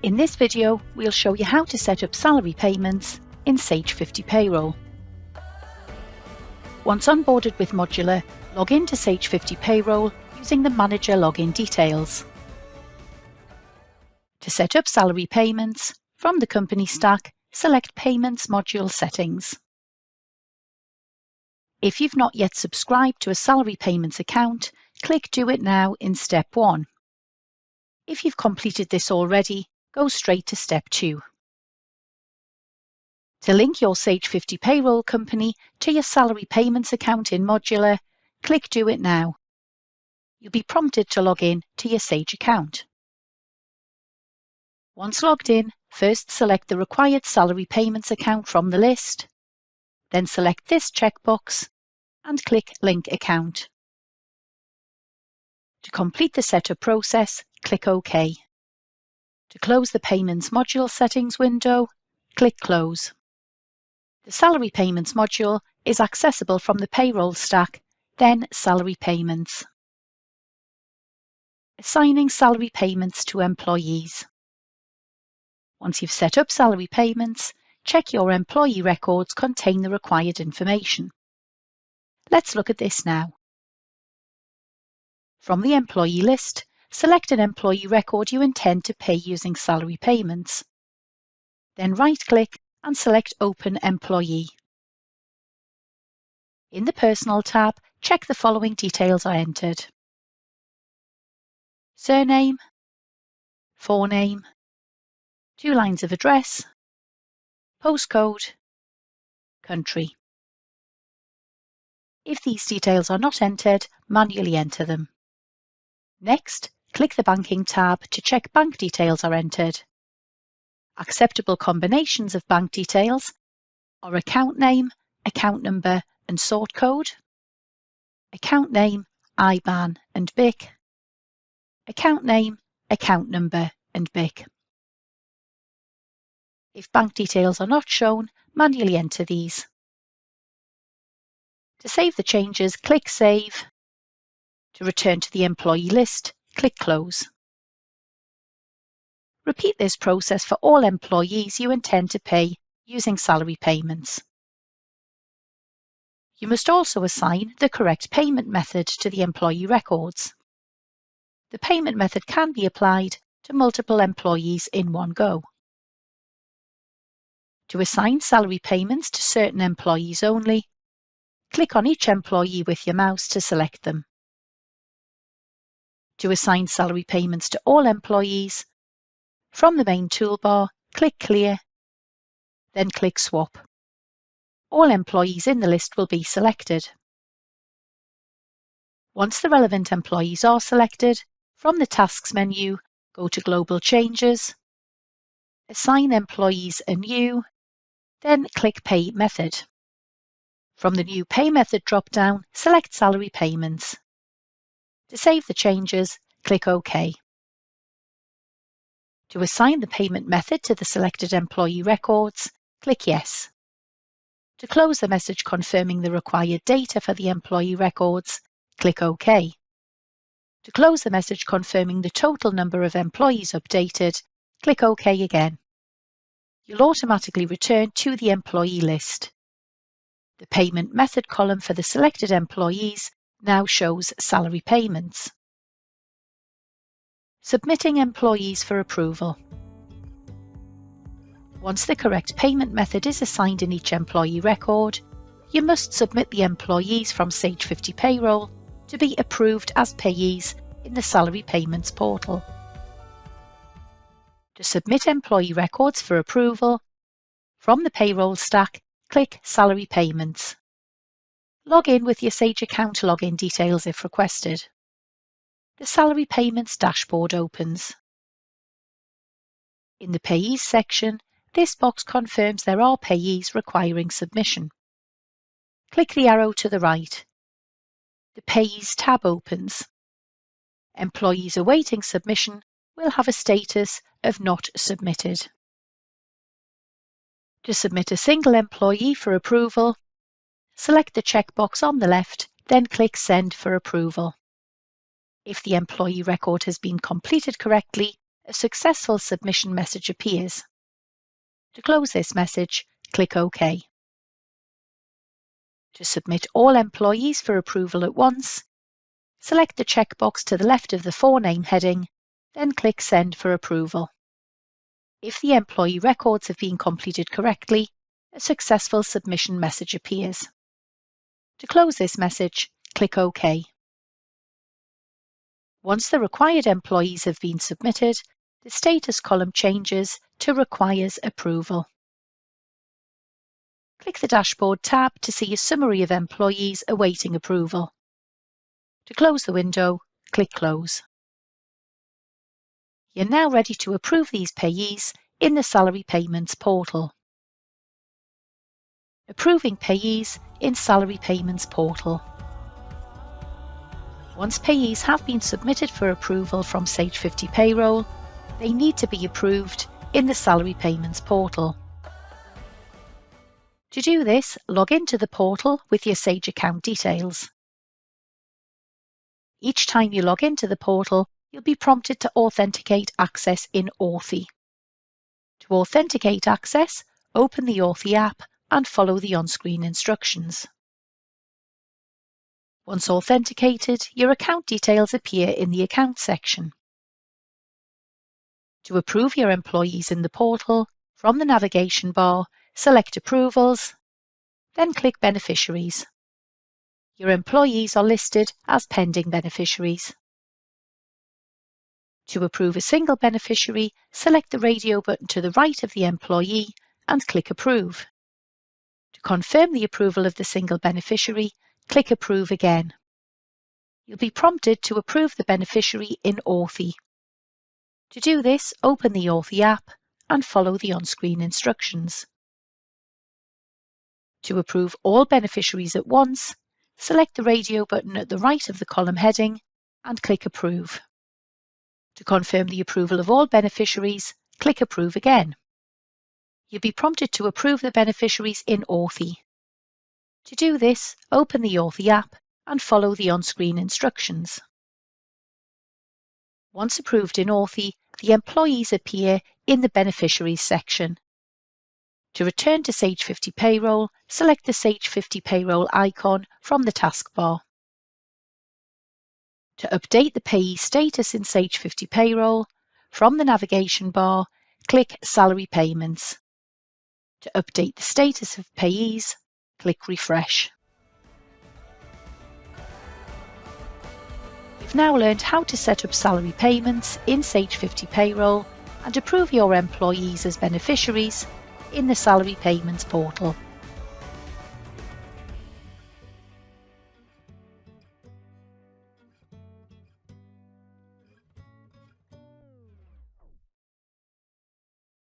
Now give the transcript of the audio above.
In this video, we'll show you how to set up salary payments in Sage 50 Payroll. Once onboarded with Modular, log in to Sage 50 Payroll using the Manager login details. To set up salary payments, from the Company stack, select Payments Module Settings. If you've not yet subscribed to a salary payments account, click Do It Now in Step 1. If you've completed this already, go straight to Step 2. To link your Sage 50 Payroll company to your salary payments account in Modular, click Do It Now. You'll be prompted to log in to your Sage account. Once logged in, first select the required salary payments account from the list, then select this checkbox and click Link Account. To complete the setup process, click OK. To close the Payments Module Settings window, click Close. The Salary Payments module is accessible from the Payroll stack, then Salary Payments. Assigning salary payments to employees. Once you've set up salary payments, check your employee records contain the required information. Let's look at this now. From the employee list, select an employee record you intend to pay using salary payments. Then right-click and select Open Employee. In the Personal tab, check the following details are entered: surname, forename, 2 lines of address, postcode, country. If these details are not entered, manually enter them. Next, click the Banking tab to check bank details are entered. Acceptable combinations of bank details are account name, account number and sort code, account name, IBAN and BIC, account name, account number and BIC. If bank details are not shown, manually enter these. To save the changes, click Save. To return to the employee list, click Close. Repeat this process for all employees you intend to pay using salary payments. You must also assign the correct payment method to the employee records. The payment method can be applied to multiple employees in one go. To assign salary payments to certain employees only, click on each employee with your mouse to select them. To assign salary payments to all employees, from the main toolbar, click Clear, then click Swap. All employees in the list will be selected. Once the relevant employees are selected, from the Tasks menu, go to Global Changes, assign employees a new, then click Pay Method. From the New Pay Method drop-down, select Salary Payments. To save the changes, click OK. To assign the payment method to the selected employee records, click Yes. To close the message confirming the required data for the employee records, click OK. To close the message confirming the total number of employees updated, click OK again. You'll automatically return to the employee list. The payment method column for the selected employees now shows salary payments. Submitting employees for approval. Once the correct payment method is assigned in each employee record, you must submit the employees from Sage 50 Payroll to be approved as payees in the Salary Payments portal. To submit employee records for approval, from the Payroll stack, click Salary Payments. Log in with your Sage account login details if requested. The Salary Payments dashboard opens. In the Payees section, this box confirms there are payees requiring submission. Click the arrow to the right. The Payees tab opens. Employees awaiting submission will have a status of Not Submitted. To submit a single employee for approval, select the checkbox on the left, then click Send for approval. If the employee record has been completed correctly, a successful submission message appears. To close this message, click OK. To submit all employees for approval at once, select the checkbox to the left of the For Name heading, then click Send for approval. If the employee records have been completed correctly, a successful submission message appears. To close this message, click OK. Once the required employees have been submitted, the status column changes to Requires Approval. Click the Dashboard tab to see a summary of employees awaiting approval. To close the window, click Close. You're now ready to approve these payees in the Salary Payments portal. Approving payees in Salary Payments portal. Once payees have been submitted for approval from Sage 50 Payroll, they need to be approved in the Salary Payments portal. To do this, log into the portal with your Sage account details. Each time you log into the portal, you'll be prompted to authenticate access in Authy. To authenticate access, open the Authy app and follow the on-screen instructions. Once authenticated, your account details appear in the Account section. To approve your employees in the portal, from the navigation bar, select Approvals, then click Beneficiaries. Your employees are listed as pending beneficiaries. To approve a single beneficiary, select the radio button to the right of the employee and click Approve. To confirm the approval of the single beneficiary, click Approve again. You'll be prompted to approve the beneficiary in Authy. To do this, open the Authy app and follow the on-screen instructions. To approve all beneficiaries at once, select the radio button at the right of the column heading and click Approve. To confirm the approval of all beneficiaries, click Approve again. You'll be prompted to approve the beneficiaries in Authy. To do this, open the Authy app and follow the on-screen instructions. Once approved in Authy, the employees appear in the Beneficiaries section. To return to Sage 50 Payroll, select the Sage 50 Payroll icon from the taskbar. To update the payee status in Sage 50 Payroll, from the navigation bar, click Salary Payments. To update the status of payees, click Refresh. You've now learned how to set up salary payments in Sage 50 Payroll and approve your employees as beneficiaries in the Salary Payments portal.